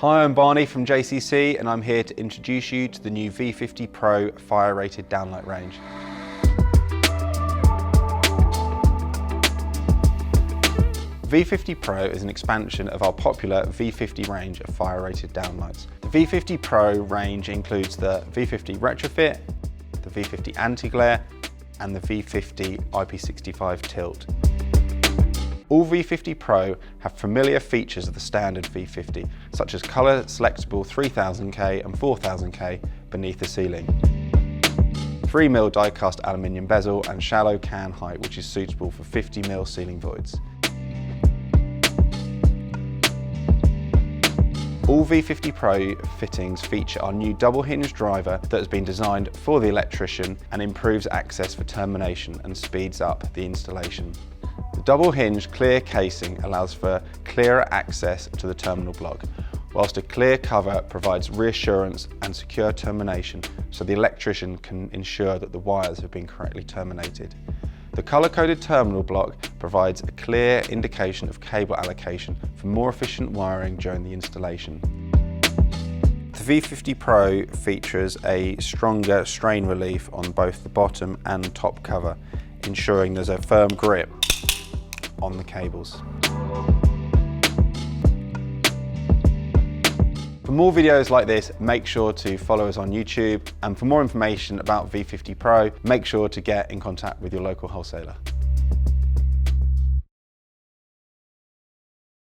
Hi, I'm Barney from JCC and I'm here to introduce you to the new V50 Pro fire-rated downlight range. V50 Pro is an expansion of our popular V50 range of fire-rated downlights. The V50 Pro range includes the V50 Retrofit, the V50 Anti-Glare and the V50 IP65 Tilt. All V50 Pro have familiar features of the standard V50, such as colour selectable 3000K and 4000K beneath the ceiling. 3mm die-cast aluminium bezel and shallow can height, which is suitable for 50mm ceiling voids. All V50 Pro fittings feature our new double hinge driver that has been designed for the electrician and improves access for termination and speeds up the installation. The double hinge clear casing allows for clearer access to the terminal block, whilst a clear cover provides reassurance and secure termination so the electrician can ensure that the wires have been correctly terminated. The colour-coded terminal block provides a clear indication of cable allocation for more efficient wiring during the installation. The V50 Pro features a stronger strain relief on both the bottom and top cover, ensuring there's a firm grip on the cables. For more videos like this, make sure to follow us on YouTube, and for more information about V50 Pro, make sure to get in contact with your local wholesaler.